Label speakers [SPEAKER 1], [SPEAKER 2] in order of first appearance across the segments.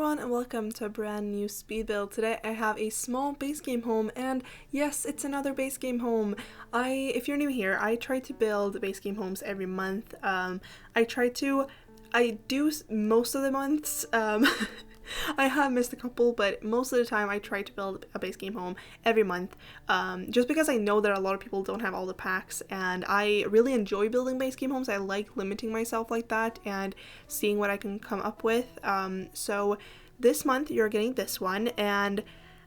[SPEAKER 1] everyone and welcome to a brand new speed build. Today I have a small base game home, and yes, it's another base game home. If you're new here, I try to build base game homes every month. I do most of the months. I have missed a couple, but most of the time I try to build a base game home every month, just because I know that a lot of people don't have all the packs, and I really enjoy building base game homes. I like limiting myself like that and seeing what I can come up with. So this month you're getting this one, and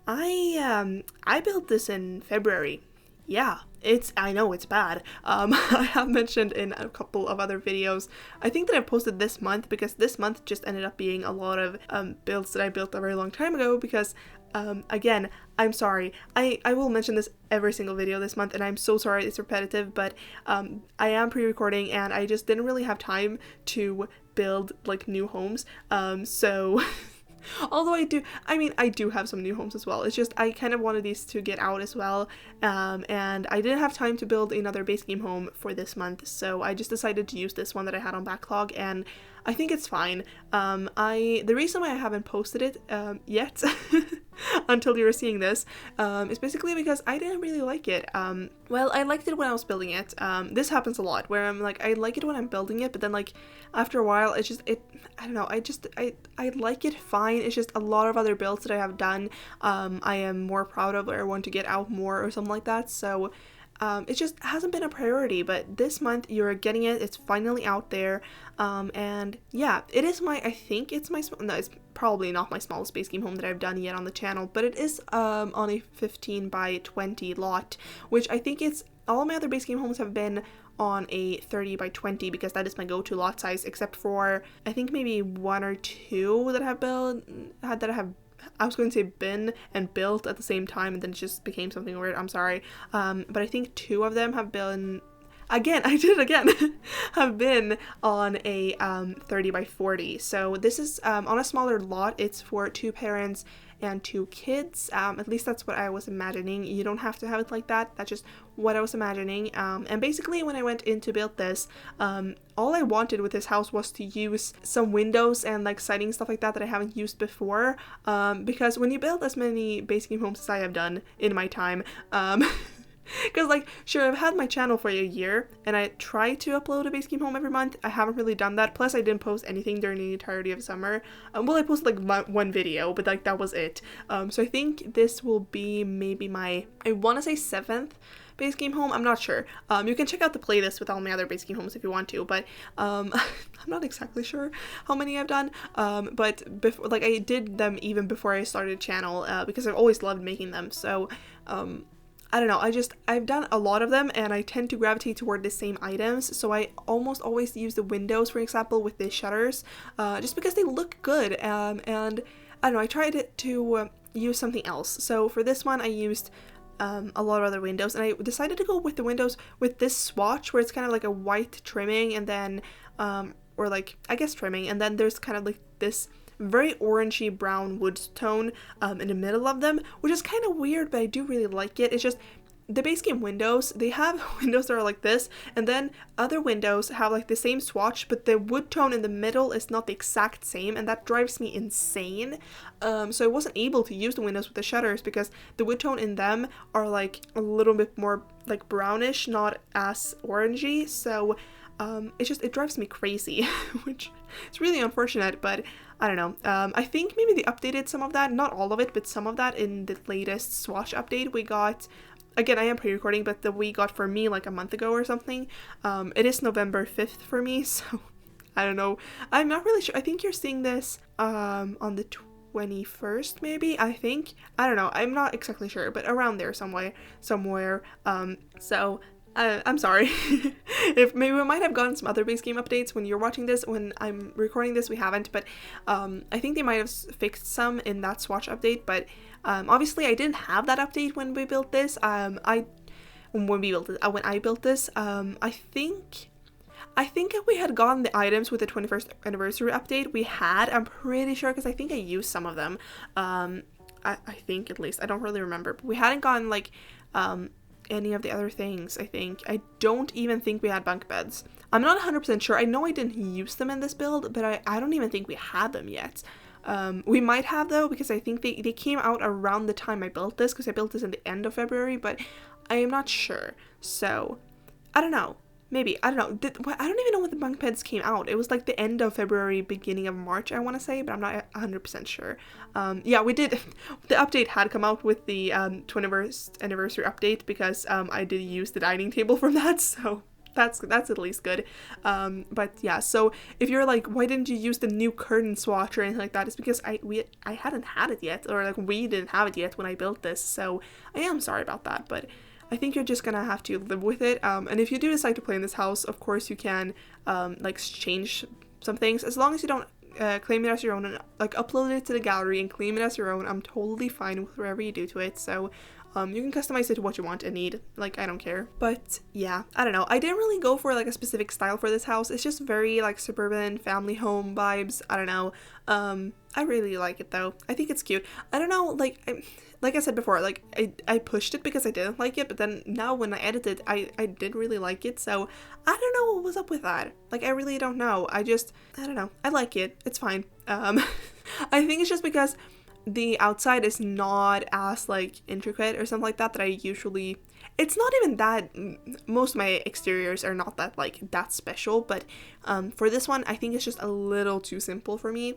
[SPEAKER 1] I built this in February. Yeah, I know it's bad. I have mentioned in a couple of other videos, I think that I posted this month because this month just ended up being a lot of builds that I built a very long time ago because, again, I'm sorry. I will mention this every single video this month, and I'm so sorry it's repetitive, but I am pre-recording and I just didn't really have time to build like new homes, so... Although I do have some new homes as well. It's just I kind of wanted these to get out as well, and I didn't have time to build another base game home for this month, so I just decided to use this one that I had on backlog, and I think it's fine. The reason why I haven't posted it yet until you're seeing this is basically because I didn't really like it. Well, I liked it when I was building it. This happens a lot where I'm like, I like it when I'm building it, but then like after a while I don't know, I like it fine. It's just a lot of other builds that I have done I am more proud of, or I want to get out more or something like that, so it just hasn't been a priority. But this month you're getting it. It's finally out there, and yeah, it is I think it's it's probably not my smallest base game home that I've done yet on the channel, but it is on a 15 by 20 lot, which I think all my other base game homes have been on a 30 by 20 because that is my go-to lot size, except for I think maybe one or two that I was going to say been and built at the same time, and then it just became something weird. I'm sorry. But I think two of them have been, again, I did it again, have been on a 30 by 40. So this is on a smaller lot. It's for two parents and two kids. At least that's what I was imagining. You don't have to have it like that. That's just what I was imagining. And basically when I went in to build this, all I wanted with this house was to use some windows and like siding stuff like that I haven't used before. Because when you build as many base game homes as I have done in my time, because like, sure, I've had my channel for a year and I try to upload a base game home every month. I haven't really done that. Plus I didn't post anything during the entirety of summer. Well, I posted like one video, but like that was it. So I think this will be maybe I want to say 7th base game home. I'm not sure. You can check out the playlist with all my other base game homes if you want to, but I'm not exactly sure how many I've done. But before, like, I did them even before I started a channel, because I've always loved making them. So I don't know, I've done a lot of them and I tend to gravitate toward the same items, so I almost always use the windows, for example, with the shutters, just because they look good, and I don't know, I tried to use something else. So for this one I used a lot of other windows, and I decided to go with the windows with this swatch where it's kind of like a white trimming, and then or like, I guess trimming, and then there's kind of like this very orangey brown wood tone in the middle of them, which is kind of weird, but I do really like it. It's just the base game windows, they have windows that are like this, and then other windows have like the same swatch, but the wood tone in the middle is not the exact same, and that drives me insane. So I wasn't able to use the windows with the shutters because the wood tone in them are like a little bit more like brownish, not as orangey, so it drives me crazy, which is really unfortunate, but I don't know. I think maybe they updated some of that, not all of it, but some of that in the latest swatch update we got. Again, I am pre-recording, but we got for me like a month ago or something. It is November 5th for me, so I don't know. I'm not really sure. I think you're seeing this on the 21st, maybe, I think. I don't know. I'm not exactly sure, but around there somewhere. So I'm sorry if maybe we might have gotten some other base game updates when you're watching this. When I'm recording this, we haven't, but I think they might have fixed some in that swatch update, but obviously I didn't have that update when we built this. When I built this, I think if we had gotten the items with the 21st anniversary update, I'm pretty sure, because I think I used some of them. I think, at least, I don't really remember, but we hadn't gotten like any of the other things. I don't even think we had bunk beds. I'm not 100% sure. I know I didn't use them in this build, but I don't even think we had them yet. We might have though, because I think they came out around the time I built this, because I built this in the end of February, but I am not sure. So I don't know. Maybe. I don't know. I don't even know when the bunk beds came out. It was like the end of February, beginning of March, I want to say, but I'm not 100% sure. Yeah, we did. The update had come out with the 21st anniversary update, because I did use the dining table from that, so that's at least good. But yeah, so if you're like, why didn't you use the new curtain swatch or anything like that, it's because I hadn't had it yet, or like we didn't have it yet when I built this, so I am sorry about that, but I think you're just gonna have to live with it. And if you do decide to play in this house, of course you can like change some things, as long as you don't claim it as your own and like upload it to the gallery and claim it as your own. I'm totally fine with whatever you do to it. So you can customize it to what you want and need. Like, I don't care. But yeah, I don't know. I didn't really go for like a specific style for this house. It's just very like suburban family home vibes. I don't know. I really like it though. I think it's cute. I don't know, like I said before, like I pushed it because I didn't like it, but then now when I edited, I did really like it, so I don't know what was up with that. Like, I really don't know. I don't know. I like it. It's fine. I think it's just because the outside is not as like intricate or something like that I usually, it's not even that, most of my exteriors are not that like that special, but for this one I think it's just a little too simple for me.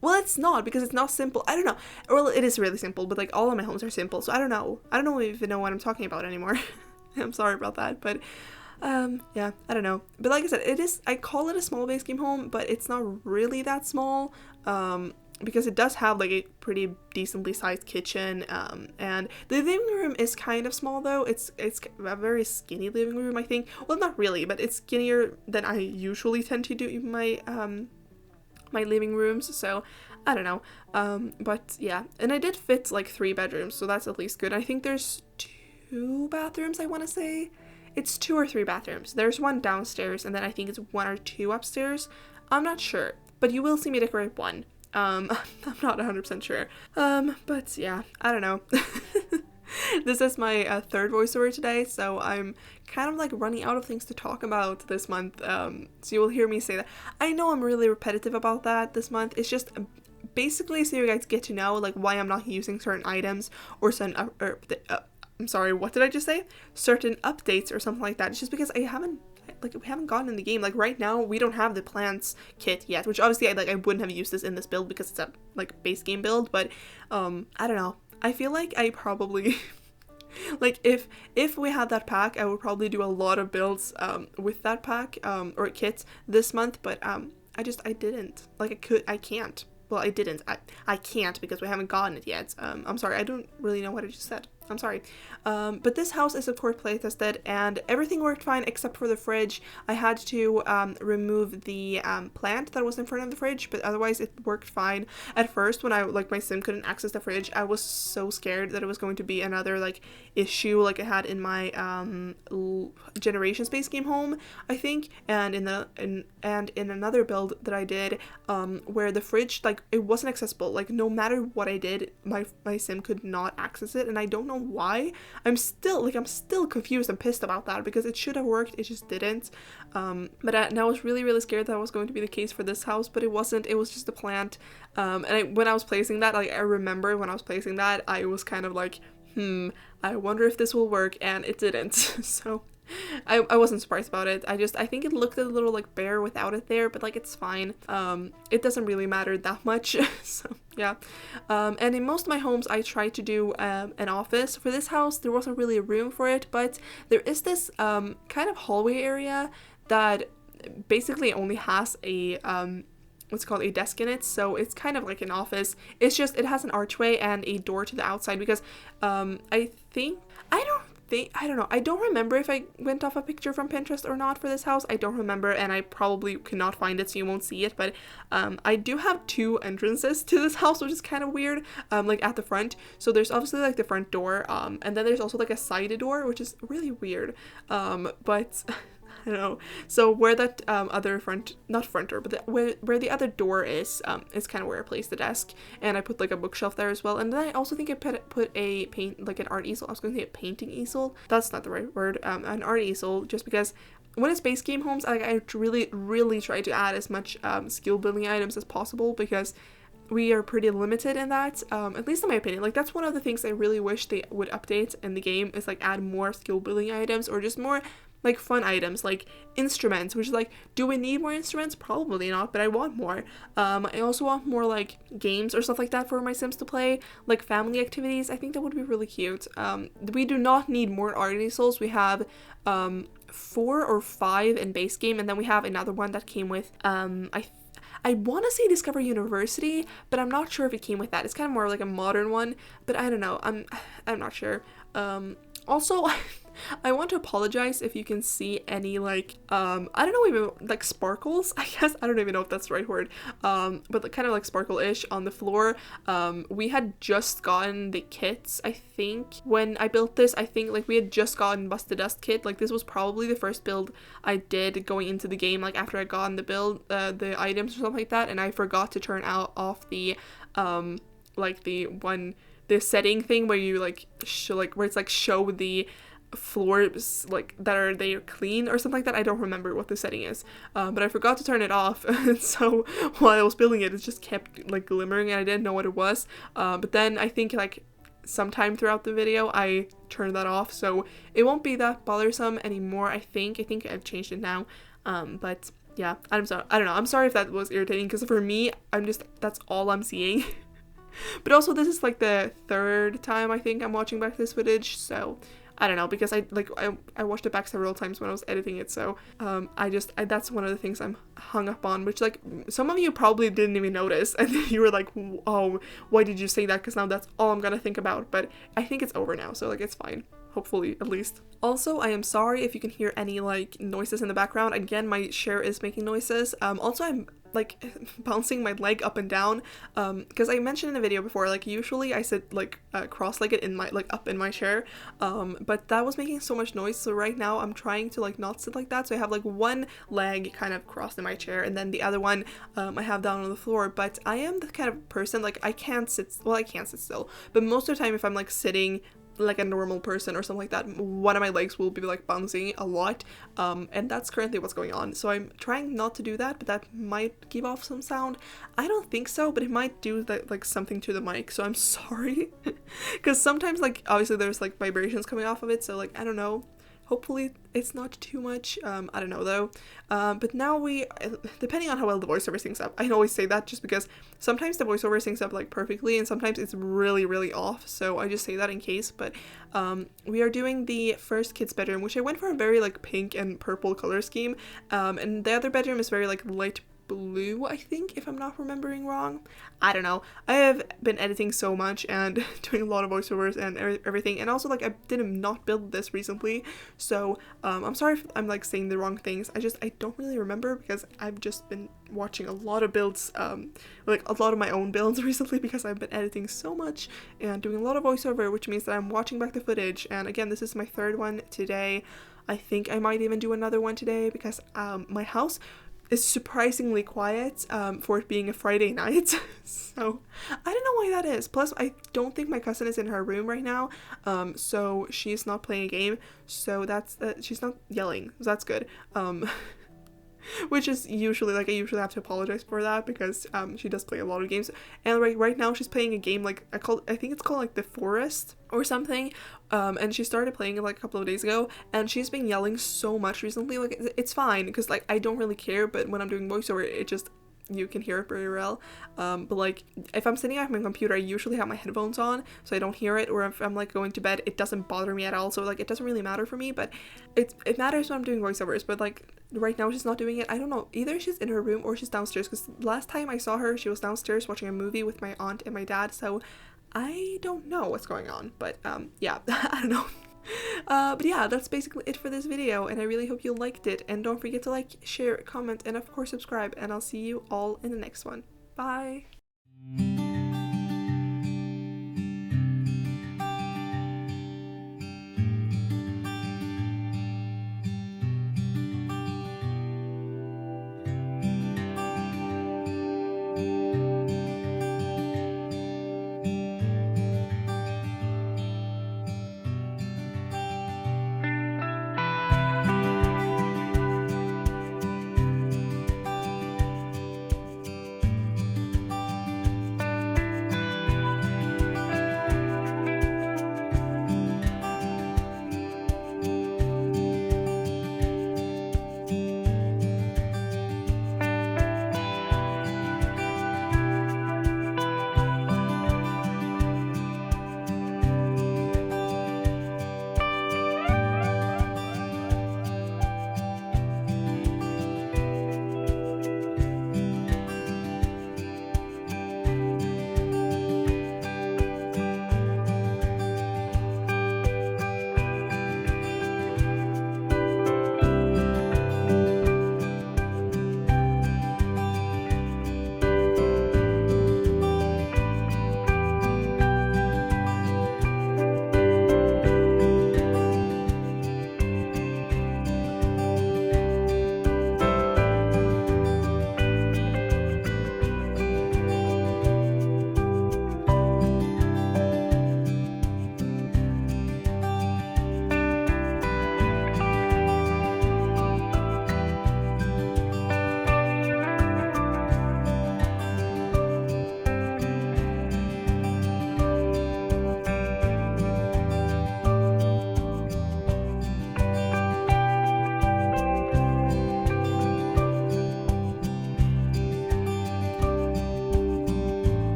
[SPEAKER 1] Well, it's not, because it's not simple. I don't know. Well, it is really simple, but like all of my homes are simple, so I don't know. I don't even know what I'm talking about anymore. I'm sorry about that, but yeah, I don't know. But like I said, I call it a small base game home, but it's not really that small, because it does have like a pretty decently sized kitchen, and the living room is kind of small though. It's a very skinny living room, I think. Well, not really, but it's skinnier than I usually tend to do in my living rooms, so I don't know. But yeah, and I did fit like 3 bedrooms, so that's at least good. I think there's 2 bathrooms, I want to say. It's 2 or 3 bathrooms. There's one downstairs, and then I think it's 1 or 2 upstairs. I'm not sure, but you will see me decorate one. I'm not 100% sure. But yeah, I don't know. This is my 3rd voiceover today, so I'm kind of like running out of things to talk about this month, so you will hear me say that. I know I'm really repetitive about that this month. It's just basically so you guys get to know like why I'm not using certain items or certain I'm sorry, what did I just say? Certain updates or something like that. It's just because we haven't gotten in the game. Like right now we don't have the plants kit yet, which obviously I wouldn't have used this in this build because it's a like base game build, but I don't know. I feel like I probably like if we had that pack, I would probably do a lot of builds with that pack or kit this month, but I didn't. Like I can't. Well, I didn't. I can't because we haven't gotten it yet. I'm sorry. I don't really know what I just said. I'm sorry. But this house is of course playtested and everything worked fine except for the fridge. I had to remove the plant that was in front of the fridge, but otherwise it worked fine. At first when my sim couldn't access the fridge, I was so scared that it was going to be another like issue like I had in my Generation Space game home, I think, and in another build that I did where the fridge, like, it wasn't accessible. Like, no matter what I did, my sim could not access it, and I don't know why. I'm still confused and pissed about that because it should have worked, it just didn't. But I was really scared that was going to be the case for this house, but it wasn't. It was just a plant. And when I was placing that, like, I remember when I was placing that, I was kind of like, I wonder if this will work, and it didn't. So I wasn't surprised about it. I think it looked a little like bare without it there, but like it's fine. It doesn't really matter that much. So yeah. And in most of my homes I tried to do an office. For this house there wasn't really a room for it, but there is this kind of hallway area that basically only has a what's called a desk in it, so it's kind of like an office. It's just it has an archway and a door to the outside because I don't know. I don't remember if I went off a picture from Pinterest or not for this house. I don't remember, and I probably cannot find it, so you won't see it. But I do have 2 entrances to this house, which is kind of weird. Like at the front. So there's obviously like the front door, and then there's also like a side door, which is really weird. But I don't know. So where that other not front door, but where the other door is kind of where I placed the desk, and I put like a bookshelf there as well. And then I also think I put an art easel. I was going to say a painting easel. That's not the right word. An art easel, just because when it's base game homes, I really try to add as much skill building items as possible, because we are pretty limited in that, at least in my opinion. Like, that's one of the things I really wish they would update in the game, is like add more skill building items, or just more like fun items, like instruments, which is like, do we need more instruments? Probably not, but I want more. I also want more like games or stuff like that for my Sims to play, like family activities. I think that would be really cute. We do not need more artist souls. We have 4 or 5 in base game, and then we have another one that came with I want to say Discover University, but I'm not sure if it came with that. It's kind of more like a modern one, but I don't know. I'm not sure. Also, I want to apologize if you can see any like I don't know, even like sparkles, I guess. I don't even know if that's the right word, but like, kind of like sparkle-ish on the floor. We had just gotten the kits, I think, when I built this. I think like we had just gotten Bust the Dust kit. Like, this was probably the first build I did going into the game, like after I got the build, the items or something like that, and I forgot to turn off the like the setting thing where you like show, like where it's like show the floors like they're clean or something like that. I don't remember what the setting is, but I forgot to turn it off, and so while I was building it, it just kept like glimmering and I didn't know what it was, but then I think like sometime throughout the video I turned that off, so it won't be that bothersome anymore. I think I've changed it now, but yeah, I'm sorry. I don't know, I'm sorry if that was irritating, because for me, that's all I'm seeing. But also, this is like the 3rd time I think I'm watching back this footage, so I don't know, because I watched it back several times when I was editing it, so that's one of the things I'm hung up on, which like some of you probably didn't even notice, and you were like, oh, why did you say that? Because now that's all I'm gonna think about. But I think it's over now, so like it's fine, hopefully, at least. Also, I am sorry if you can hear any like noises in the background. Again, my chair is making noises. Also, I'm like bouncing my leg up and down, because I mentioned in the video before, like usually I sit like cross-legged in my, like up in my chair, but that was making so much noise, so right now I'm trying to like not sit like that, so I have like one leg kind of crossed in my chair, and then the other one I have down on the floor. But I am the kind of person, like I can't sit still, but most of the time if I'm like sitting like a normal person or something like that, one of my legs will be like bouncing a lot, and that's currently what's going on. So I'm trying not to do that, but that might give off some sound. I don't think so, but it might do that, like something to the mic, so I'm sorry. Because sometimes like obviously there's like vibrations coming off of it, so like I don't know, hopefully it's not too much. I don't know though. But now depending on how well the voiceover syncs up, I always say that just because sometimes the voiceover syncs up like perfectly and sometimes it's really, really off. So I just say that in case. But we are doing the first kid's bedroom, which I went for a very like pink and purple color scheme. And the other bedroom is very like light blue, I think, if I'm not remembering wrong. I don't know. I have been editing so much and doing a lot of voiceovers and everything, and also like I did not build this recently, so I'm sorry if I'm like saying the wrong things. I don't really remember, because I've just been watching a lot of builds, like a lot of my own builds recently, because I've been editing so much and doing a lot of voiceover, which means that I'm watching back the footage. And again, this is my 3rd one today. I think I might even do another one today, because my house is surprisingly quiet for it being a Friday night. So I don't know why that is. Plus, I don't think my cousin is in her room right now, so she's not playing a game, so that's she's not yelling, so that's good. Which is usually, like, I usually have to apologize for that, because she does play a lot of games, and right now she's playing a game like I think it's called like The Forest or something, and she started playing it like a couple of days ago, and she's been yelling so much recently. Like, it's fine, because like I don't really care, but when I'm doing voiceover, it just, you can hear it very well. But like if I'm sitting at my computer, I usually have my headphones on so I don't hear it, or if I'm like going to bed, it doesn't bother me at all, so like it doesn't really matter for me. But it matters when I'm doing voiceovers. But like right now she's not doing it. I don't know, either she's in her room or she's downstairs, because last time I saw her she was downstairs watching a movie with my aunt and my dad, so I don't know what's going on. But yeah, I don't know. But yeah, that's basically it for this video, and I really hope you liked it, and don't forget to like, share, comment, and of course subscribe, and I'll see you all in the next one. Bye!